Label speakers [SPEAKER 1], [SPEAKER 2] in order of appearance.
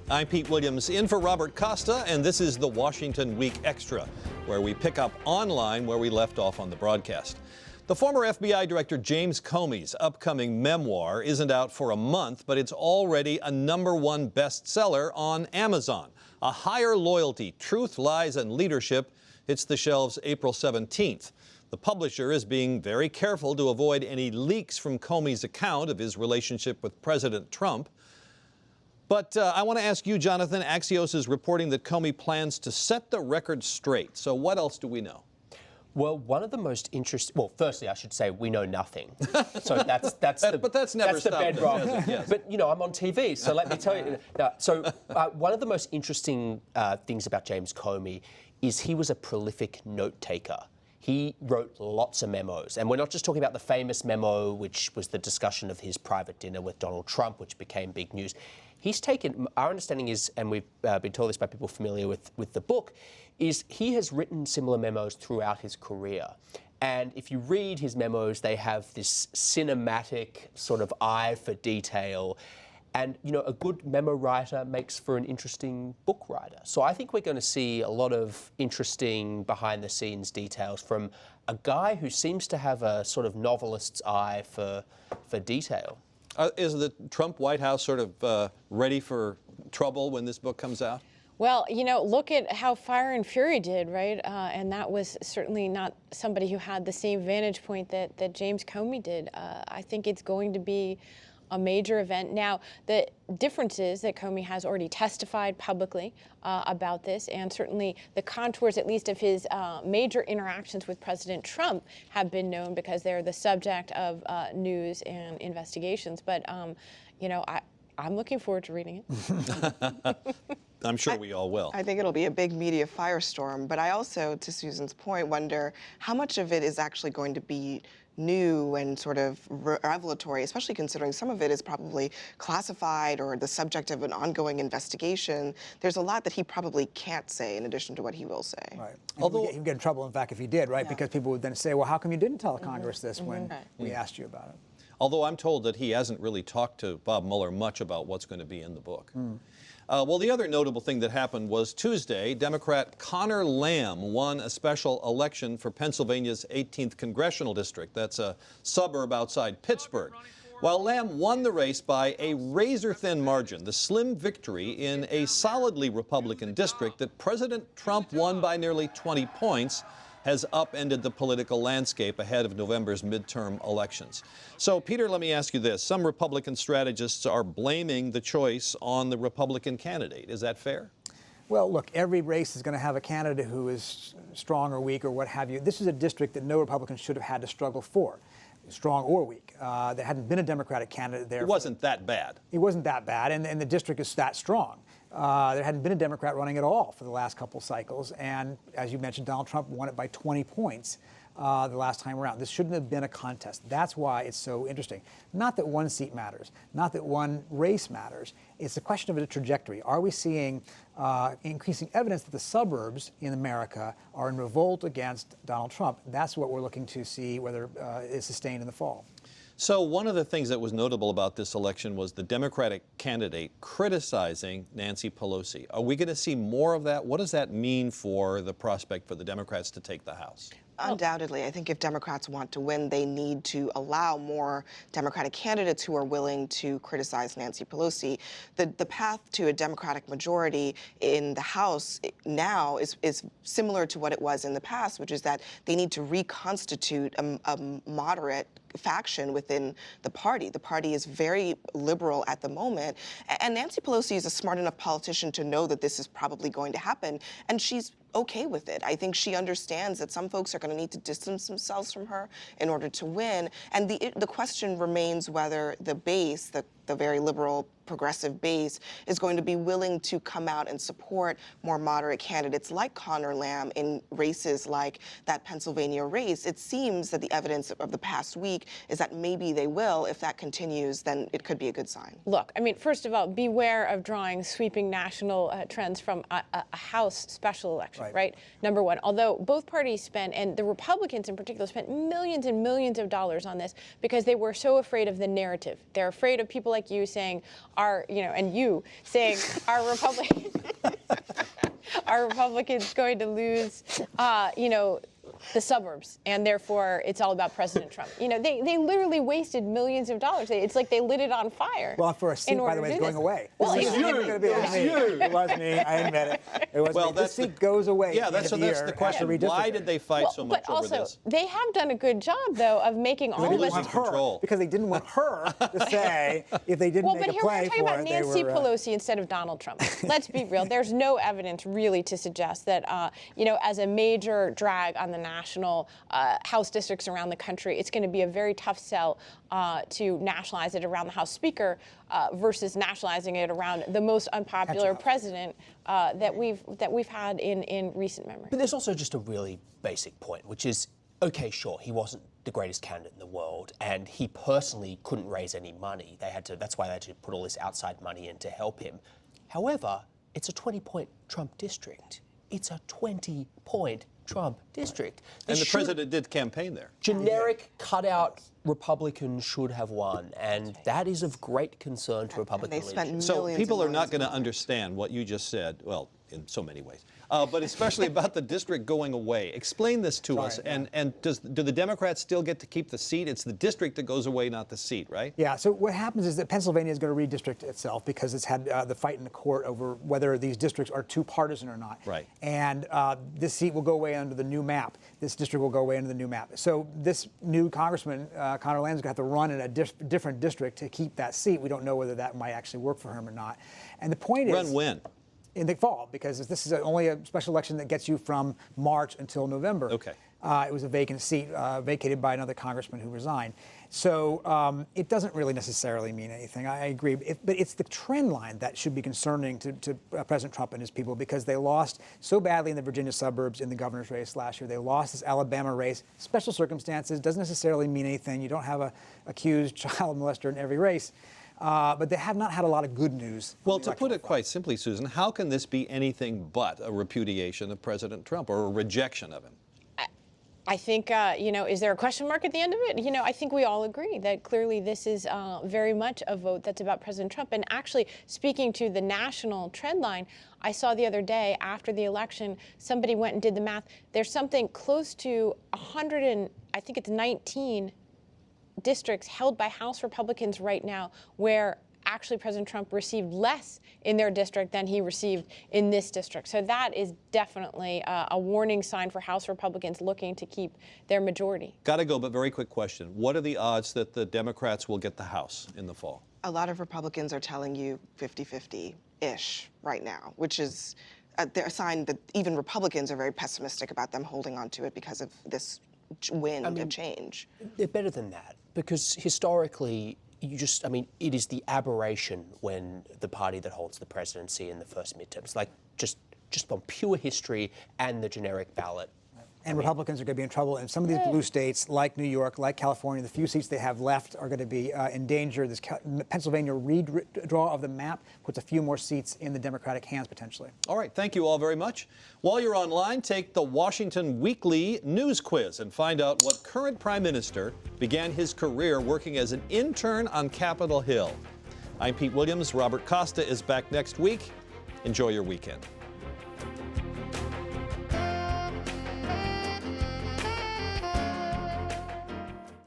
[SPEAKER 1] I'm Pete Williams, in for Robert Costa, and this is the Washington Week Extra, where we pick up online where we left off on the broadcast. The former FBI Director James Comey's upcoming memoir isn't out for a month, but it's already a #1 bestseller on Amazon. A Higher Loyalty, Truth, Lies, and Leadership hits the shelves April 17th. The publisher is being very careful to avoid any leaks from Comey's account of his relationship with President Trump. But I want to ask you, Jonathan, Axios is reporting that Comey plans to set the record straight. So what else do we know?
[SPEAKER 2] Well, one of the most interesting. Well, firstly, I should say we know nothing. So that's
[SPEAKER 1] but that's never
[SPEAKER 2] the bedrock.
[SPEAKER 1] Yes.
[SPEAKER 2] But you know, I'm on TV, so let me tell you. One of the most interesting things about James Comey is he was a prolific note taker. He wrote lots of memos, and we're not just talking about the famous memo, which was the discussion of his private dinner with Donald Trump, which became big news. He's taken, our understanding is, and we've been told this by people familiar with the book, is he has written similar memos throughout his career. And if you read his memos, they have this cinematic sort of eye for detail. And, you know, a good memo writer makes for an interesting book writer. So I think we're going to see a lot of interesting behind-the-scenes details from a guy who seems to have a sort of novelist's eye for detail.
[SPEAKER 1] Is the Trump White House sort of ready for trouble when this book comes out?
[SPEAKER 3] Well, you know, look at how Fire and Fury did, right? And that was certainly not somebody who had the same vantage point that James Comey did. I think it's going to be a major event. Now, the difference is that Comey has already testified publicly about this, and certainly the contours, at least of his major interactions with President Trump, have been known because they're the subject of news and investigations. But, you know, I'm looking forward to reading it.
[SPEAKER 1] I'm sure we all will.
[SPEAKER 4] I think it'll be a big media firestorm, but I also, to Susan's point, wonder how much of it is actually going to be new and sort of revelatory, especially considering some of it is probably classified or the subject of an ongoing investigation. There's a lot that he probably can't say in addition to what he will say.
[SPEAKER 5] Right. Although he'd get in trouble, in fact, if he did, right? Yeah. Because people would then say, well, how come you didn't tell Congress this when we asked you about it?
[SPEAKER 1] Although I'm told that he hasn't really talked to Bob Mueller much about what's going to be in the book. Well, the other notable thing that happened was Tuesday, Democrat Connor Lamb won a special election for Pennsylvania's 18th Congressional District. That's a suburb outside Pittsburgh. While Lamb won the race by a razor-thin margin, the slim victory in a solidly Republican district that President Trump won by nearly 20 points has upended the political landscape ahead of November's midterm elections. So, Peter, let me ask you this. Some Republican strategists are blaming the choice on the Republican candidate. Is that fair?
[SPEAKER 5] Well, look, every race is going to have a candidate who is strong or weak or what have you. This is a district that no Republican should have had to struggle for, strong or weak. There hadn't been a Democratic candidate there.
[SPEAKER 1] It wasn't that bad.
[SPEAKER 5] It wasn't that bad, and the district is that strong. There hadn't been a Democrat running at all for the last couple cycles, and as you mentioned, Donald Trump won it by 20 points the last time around. This shouldn't have been a contest. That's why it's so interesting. Not that one seat matters, not that one race matters. It's a question of a trajectory. Are we seeing increasing evidence that the suburbs in America are in revolt against Donald Trump? That's what we're looking to see whether it's sustained in the fall.
[SPEAKER 1] So one of the things that was notable about this election was the Democratic candidate criticizing Nancy Pelosi. Are we going to see more of that? What does that mean for the prospect for the Democrats to take the House?
[SPEAKER 4] Undoubtedly. I think if Democrats want to win, they need to allow more Democratic candidates who are willing to criticize Nancy Pelosi. The path to a Democratic majority in the House now is similar to what it was in the past, which is that they need to reconstitute a moderate faction within the party. The party is very liberal at the moment, and Nancy Pelosi is a smart enough politician to know that this is probably going to happen, and she's okay with it. I think she understands that some folks are going to need to distance themselves from her in order to win, and the question remains whether the base, the very liberal progressive base, is going to be willing to come out and support more moderate candidates like Connor Lamb in races like that Pennsylvania race. It seems that the evidence of the past week is that maybe they will. If that continues, then it could be a good sign.
[SPEAKER 3] Look, I mean, first of all, beware of drawing sweeping national trends from a House special election, right? Number one, although both parties spent, and the Republicans in particular, spent millions and millions of dollars on this because they were so afraid of the narrative. They're afraid of people like you saying and you saying our Republicans going to lose, the suburbs, and therefore it's all about President Trump. They literally wasted millions of dollars. It's like they lit it on fire.
[SPEAKER 5] Well, for a seat, by the way, is going away.
[SPEAKER 3] Well,
[SPEAKER 5] it was me. I admit it. It was me. This seat goes away.
[SPEAKER 1] Yeah, that's the question. Why did they fight so much over this?
[SPEAKER 3] But also, they have done a good job, though, of making all of us
[SPEAKER 1] control.
[SPEAKER 5] Because they didn't want her to say if they didn't make a play for it.
[SPEAKER 3] Well, but here we're talking about Nancy Pelosi instead of Donald Trump. Let's be real. There's no evidence really to suggest that, as a major drag on the national House districts around the country, it's going to be a very tough sell to nationalize it around the House Speaker versus nationalizing it around the most unpopular president that we've had in recent memory.
[SPEAKER 2] But there's also just a really basic point, which is, okay, sure, he wasn't the greatest candidate in the world, and he personally couldn't raise any money. That's why they had to put all this outside money in to help him. However, it's a 20-point Trump district. It's a 20-point Trump district.
[SPEAKER 1] And the president did campaign there.
[SPEAKER 2] Generic cutout Republicans should have won, and that is of great concern to Republican leadership.
[SPEAKER 1] So people are not going to understand what you just said, well, in so many ways, but especially about the district going away. Explain this to us, and do the Democrats still get to keep the seat? It's the district that goes away, not the seat, right? Yeah,
[SPEAKER 5] so what happens is that Pennsylvania is going to redistrict itself because it's had the fight in the court over whether these districts are too partisan or not.
[SPEAKER 1] Right.
[SPEAKER 5] And this seat will go away under the new map. This district will go away under the new map. So this new congressman, Conor Lamb, is going to have to run in a different district to keep that seat. We don't know whether that might actually work for him or not. And the point is...
[SPEAKER 1] Run when?
[SPEAKER 5] In the fall, because this is only a special election that gets you from March until November.
[SPEAKER 1] Okay.
[SPEAKER 5] It was a vacant seat, vacated by another congressman who resigned. So it doesn't really necessarily mean anything. I agree. But it's the trend line that should be concerning to President Trump and his people, because they lost so badly in the Virginia suburbs in the governor's race last year. They lost this Alabama race. Special circumstances doesn't necessarily mean anything. You don't have an accused child molester in every race. But they have not had a lot of good news.
[SPEAKER 1] Well, to put it quite simply, Susan, how can this be anything but a repudiation of President Trump or a rejection of him?
[SPEAKER 3] I think, is there a question mark at the end of it? I think we all agree that clearly this is very much a vote that's about President Trump. And actually, speaking to the national trend line, I saw the other day after the election, somebody went and did the math. There's something close to 19 districts held by House Republicans right now where actually President Trump received less in their district than he received in this district. So that is definitely a warning sign for House Republicans looking to keep their majority.
[SPEAKER 1] Got to go, but very quick question. What are the odds that the Democrats will get the House in the fall?
[SPEAKER 4] A lot of Republicans are telling you 50-50-ish right now, which is a sign that even Republicans are very pessimistic about them holding on to it because of this wind of change.
[SPEAKER 2] They're better than that, because historically, it is the aberration when the party that holds the presidency in the first midterms, like just on pure history and the generic ballot.
[SPEAKER 5] And Republicans are going to be in trouble in some of these blue states, like New York, like California. The few seats they have left are going to be in danger. This Pennsylvania redraw of the map puts a few more seats in the Democratic hands, potentially.
[SPEAKER 1] All right, thank you all very much. While you're online, take the Washington Weekly News Quiz and find out what current Prime Minister began his career working as an intern on Capitol Hill. I'm Pete Williams. Robert Costa is back next week. Enjoy your weekend.